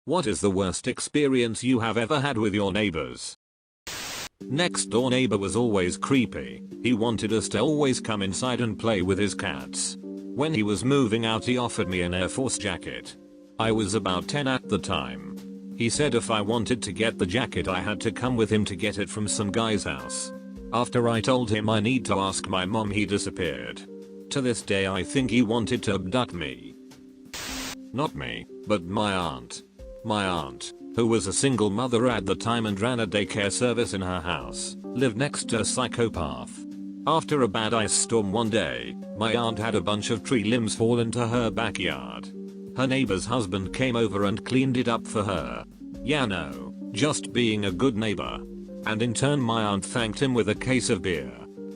What is the worst experience you have ever had with your neighbors? Next door neighbor was always creepy. He wanted us to always come inside and play with his cats. When he was moving out, he offered me an Air Force jacket. I was about 10 at the time. He said if I wanted to get the jacket I had to come with him to get it from some guy's house. After I told him I need to ask my mom, he disappeared. To this day I think he wanted to abduct me. Not me, but my aunt. My aunt, who was a single mother at the time and ran a daycare service in her house, lived next to a psychopath. After a bad ice storm one day, my aunt had a bunch of tree limbs fall into her backyard. Her neighbor's husband came over and cleaned it up for her. Yeah, no, just being a good neighbor. And in turn my aunt thanked him with a case of beer.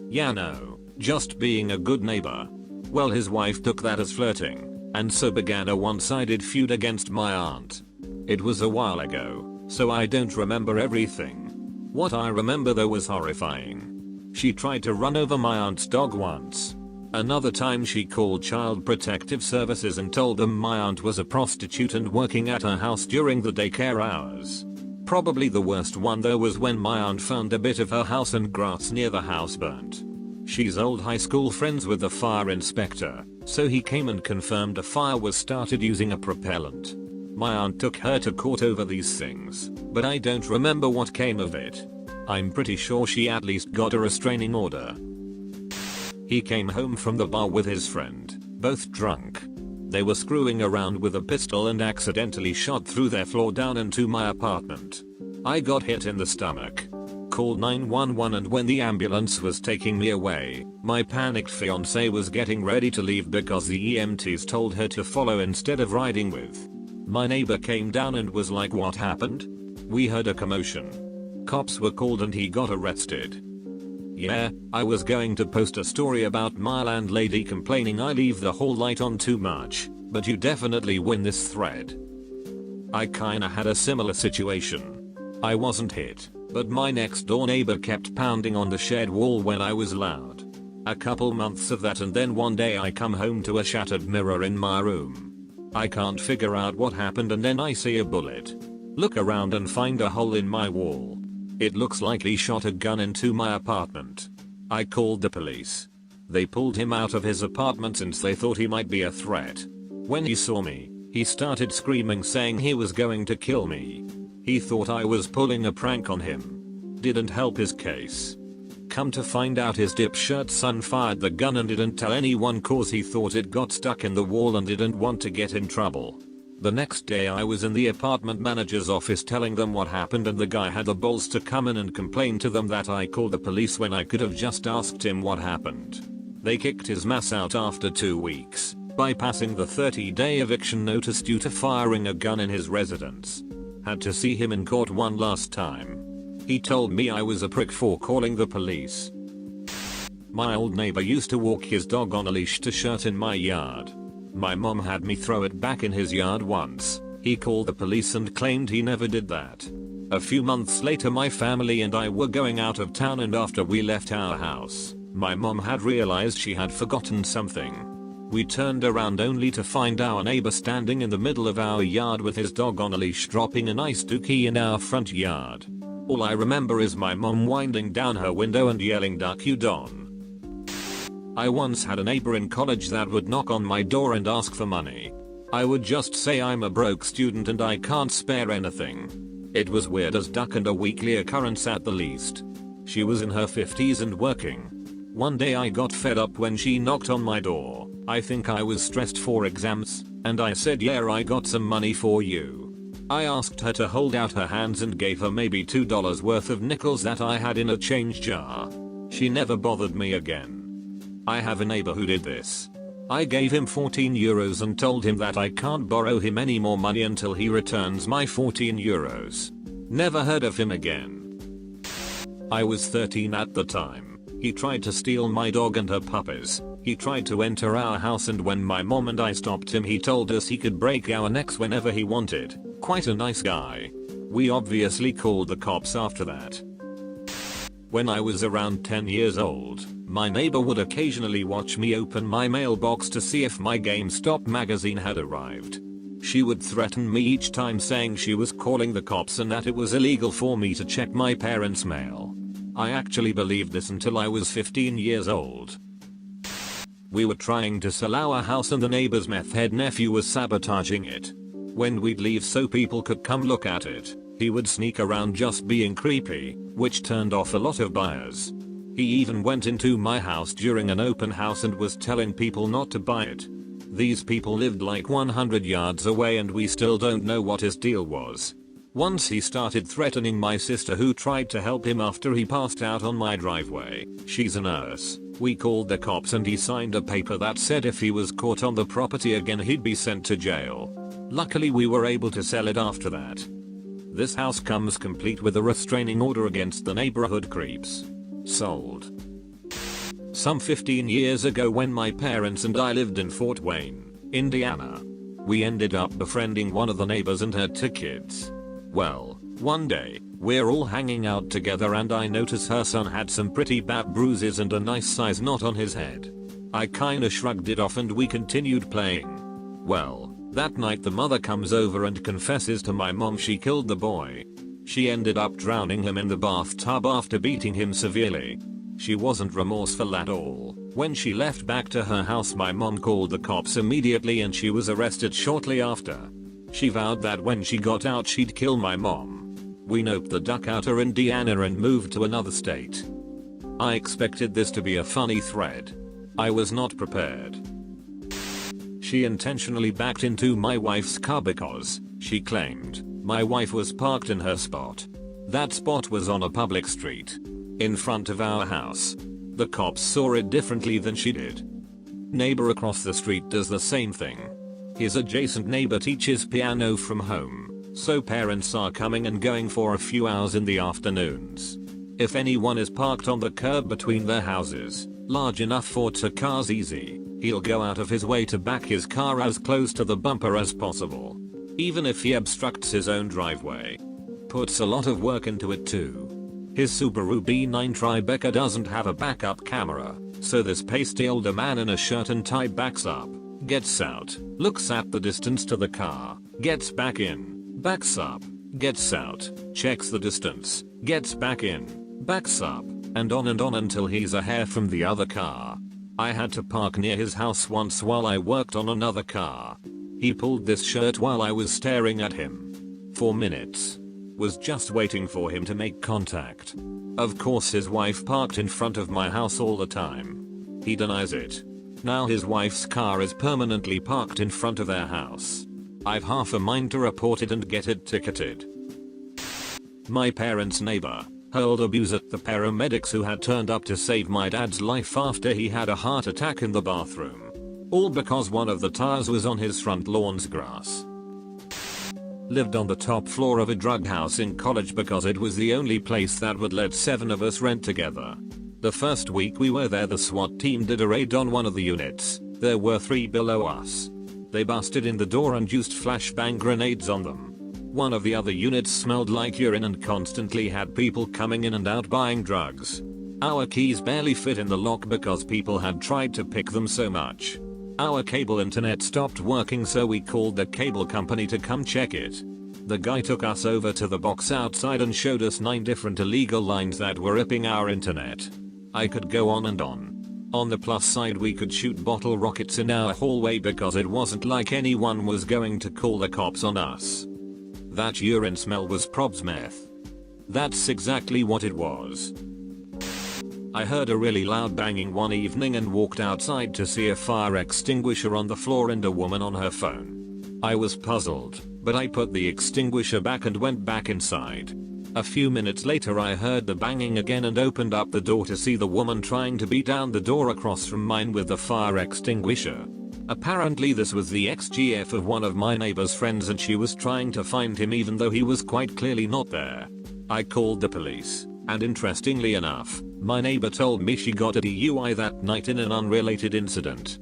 Yeah, no, just being a good neighbor. Well, his wife took that as flirting, and so began a one-sided feud against my aunt. It was a while ago, so I don't remember everything. What I remember though was horrifying. She tried to run over my aunt's dog once. Another time she called Child Protective Services and told them my aunt was a prostitute and working at her house during the daycare hours. Probably the worst one though was when my aunt found a bit of her house and grass near the house burnt. She's old high school friends with the fire inspector, so he came and confirmed a fire was started using a propellant. My aunt took her to court over these things, but I don't remember what came of it. I'm pretty sure she at least got a restraining order. He came home from the bar with his friend, both drunk. They were screwing around with a pistol and accidentally shot through their floor down into my apartment. I got hit in the stomach. Called 911, and when the ambulance was taking me away, my panicked fiance was getting ready to leave because the EMTs told her to follow instead of riding with. My neighbor came down and was like, "What happened?" We heard a commotion. Cops were called and he got arrested. Yeah, I was going to post a story about my landlady complaining I leave the hall light on too much, but you definitely win this thread. I kinda had a similar situation. I wasn't hit, but my next door neighbor kept pounding on the shed wall when I was loud. A couple months of that, and then one day I come home to a shattered mirror in my room. I can't figure out what happened, and then I see a bullet. Look around and find a hole in my wall. It looks like he shot a gun into my apartment. I called the police. They pulled him out of his apartment since they thought he might be a threat. When he saw me, he started screaming saying he was going to kill me. He thought I was pulling a prank on him. Didn't help his case. Come to find out, his dipshit son fired the gun and didn't tell anyone cause he thought it got stuck in the wall and didn't want to get in trouble. The next day I was in the apartment manager's office telling them what happened, and the guy had the balls to come in and complain to them that I called the police when I could have just asked him what happened. They kicked his mess out after 2 weeks, bypassing the 30-day eviction notice due to firing a gun in his residence. Had to see him in court one last time. He told me I was a prick for calling the police. My old neighbor used to walk his dog on a leash to shirt in my yard. My mom had me throw it back in his yard once. He called the police and claimed he never did that. A few months later my family and I were going out of town, and after we left our house, my mom had realized she had forgotten something. We turned around only to find our neighbor standing in the middle of our yard with his dog on a leash dropping an ice dookie in our front yard. All I remember is my mom winding down her window and yelling, "Duck you Don." I once had a neighbor in college that would knock on my door and ask for money. I would just say I'm a broke student and I can't spare anything. It was weird as duck and a weekly occurrence at the least. She was in her 50s and working. One day I got fed up when she knocked on my door. I think I was stressed for exams, and I said, "Yeah, I got some money for you." I asked her to hold out her hands and gave her maybe $2 worth of nickels that I had in a change jar. She never bothered me again. I have a neighbor who did this. I gave him 14 euros and told him that I can't borrow him any more money until he returns my 14 euros. Never heard of him again. I was 13 at the time. He tried to steal my dog and her puppies. He tried to enter our house, and when my mom and I stopped him, he told us he could break our necks whenever he wanted. Quite a nice guy. We obviously called the cops after that. When I was around 10 years old, my neighbor would occasionally watch me open my mailbox to see if my GameStop magazine had arrived. She would threaten me each time, saying she was calling the cops and that it was illegal for me to check my parents' mail. I actually believed this until I was 15 years old. We were trying to sell our house and the neighbor's meth head nephew was sabotaging it. When we'd leave so people could come look at it, he would sneak around just being creepy, which turned off a lot of buyers. He even went into my house during an open house and was telling people not to buy it. These people lived like 100 yards away and we still don't know what his deal was. Once he started threatening my sister, who tried to help him after he passed out on my driveway. She's a nurse. We called the cops and he signed a paper that said if he was caught on the property again he'd be sent to jail. Luckily we were able to sell it after that. This house comes complete with a restraining order against the neighborhood creeps. Sold. Some 15 years ago, when my parents and I lived in Fort Wayne, Indiana, we ended up befriending one of the neighbors and her 2 kids. Well, one day, we're all hanging out together and I notice her son had some pretty bad bruises and a nice size knot on his head. I kinda shrugged it off and we continued playing. Well, that night the mother comes over and confesses to my mom she killed the boy. She ended up drowning him in the bathtub after beating him severely. She wasn't remorseful at all. When she left back to her house, my mom called the cops immediately and she was arrested shortly after. She vowed that when she got out she'd kill my mom. We noped the duck out of Indiana and moved to another state. I expected this to be a funny thread. I was not prepared. She intentionally backed into my wife's car because, she claimed, my wife was parked in her spot. That spot was on a public street. In front of our house. The cops saw it differently than she did. Neighbor across the street does the same thing. His adjacent neighbor teaches piano from home, so parents are coming and going for a few hours in the afternoons. If anyone is parked on the curb between their houses, large enough for 2 cars easy, he'll go out of his way to back his car as close to the bumper as possible. Even if he obstructs his own driveway. Puts a lot of work into it too. His Subaru B9 Tribeca doesn't have a backup camera, so this pasty older man in a shirt and tie backs up, gets out, looks at the distance to the car, gets back in, backs up, gets out, checks the distance, gets back in, backs up, and on until he's a hair from the other car. I had to park near his house once while I worked on another car. He pulled this shirt while I was staring at him. 4 minutes. Was just waiting for him to make contact. Of course his wife parked in front of my house all the time. He denies it. Now his wife's car is permanently parked in front of their house. I've half a mind to report it and get it ticketed. My parents' neighbor hurled abuse at the paramedics who had turned up to save my dad's life after he had a heart attack in the bathroom. All because one of the tires was on his front lawn's grass. Lived on the top floor of a drug house in college because it was the only place that would let 7 of us rent together. The first week we were there, the SWAT team did a raid on one of the units. There were 3 below us. They busted in the door and used flashbang grenades on them. One of the other units smelled like urine and constantly had people coming in and out buying drugs. Our keys barely fit in the lock because people had tried to pick them so much. Our cable internet stopped working, so we called the cable company to come check it. The guy took us over to the box outside and showed us 9 different illegal lines that were ripping our internet. I could go on and on. On the plus side, we could shoot bottle rockets in our hallway because it wasn't like anyone was going to call the cops on us. That urine smell was probs meth. That's exactly what it was. I heard a really loud banging one evening and walked outside to see a fire extinguisher on the floor and a woman on her phone. I was puzzled, but I put the extinguisher back and went back inside. A few minutes later I heard the banging again and opened up the door to see the woman trying to beat down the door across from mine with the fire extinguisher. Apparently this was the ex-GF of one of my neighbor's friends and she was trying to find him even though he was quite clearly not there. I called the police. And interestingly enough, my neighbor told me she got a DUI that night in an unrelated incident.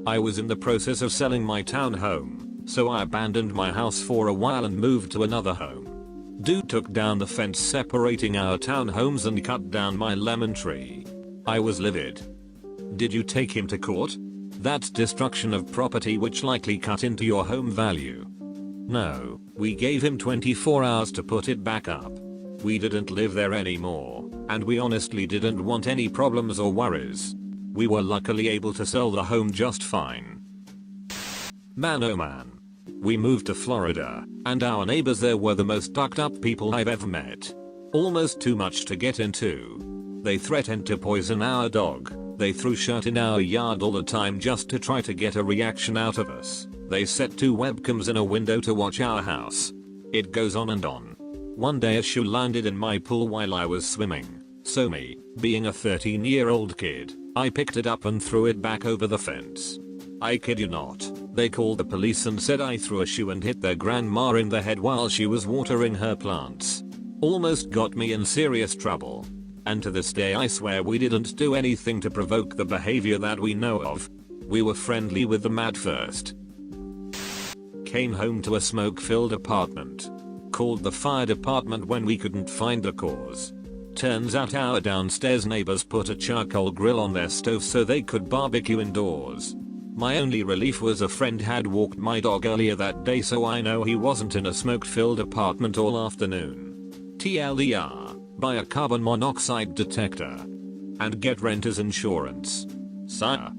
I was in the process of selling my townhome, so I abandoned my house for a while and moved to another home. Dude took down the fence separating our townhomes and cut down my lemon tree. I was livid. Did you take him to court? That's destruction of property which likely cut into your home value. No, we gave him 24 hours to put it back up. We didn't live there anymore, and we honestly didn't want any problems or worries. We were luckily able to sell the home just fine. Man oh man. We moved to Florida, and our neighbors there were the most tucked up people I've ever met. Almost too much to get into. They threatened to poison our dog. They threw shit in our yard all the time just to try to get a reaction out of us. They set 2 webcams in a window to watch our house. It goes on and on. One day a shoe landed in my pool while I was swimming. So me, being a 13-year-old kid, I picked it up and threw it back over the fence. I kid you not, they called the police and said I threw a shoe and hit their grandma in the head while she was watering her plants. Almost got me in serious trouble. And to this day I swear we didn't do anything to provoke the behavior that we know of. We were friendly with them at first. Came home to a smoke-filled apartment. Called the fire department when we couldn't find the cause. Turns out our downstairs neighbors put a charcoal grill on their stove so they could barbecue indoors. My only relief was a friend had walked my dog earlier that day, so I know he wasn't in a smoke-filled apartment all afternoon. TLDR. Buy a carbon monoxide detector. And get renter's insurance. Sire.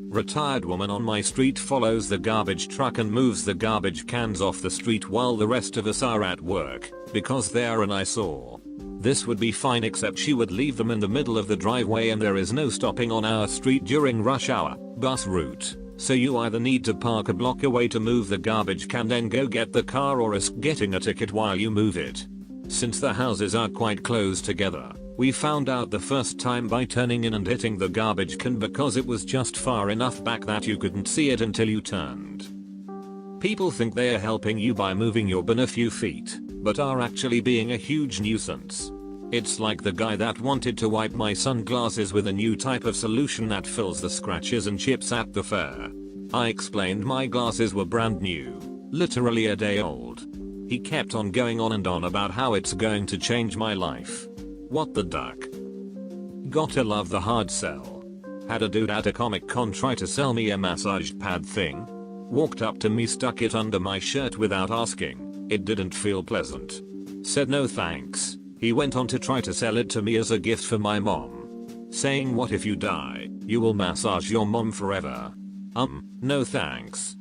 Retired woman on my street follows the garbage truck and moves the garbage cans off the street while the rest of us are at work, because they are an eyesore. This would be fine except she would leave them in the middle of the driveway and there is no stopping on our street during rush hour bus route. So you either need to park a block away to move the garbage can then go get the car or risk getting a ticket while you move it. Since the houses are quite close together, we found out the first time by turning in and hitting the garbage can because it was just far enough back that you couldn't see it until you turned. People think they are helping you by moving your bin a few feet, but are actually being a huge nuisance. It's like the guy that wanted to wipe my sunglasses with a new type of solution that fills the scratches and chips at the fair. I explained my glasses were brand new, literally a day old. He kept on going on and on about how it's going to change my life. What the duck? Gotta love the hard sell. Had a dude at a Comic Con try to sell me a massage pad thing. Walked up to me, stuck it under my shirt without asking. It didn't feel pleasant. Said no thanks. He went on to try to sell it to me as a gift for my mom. Saying what if you die, you will massage your mom forever. No thanks.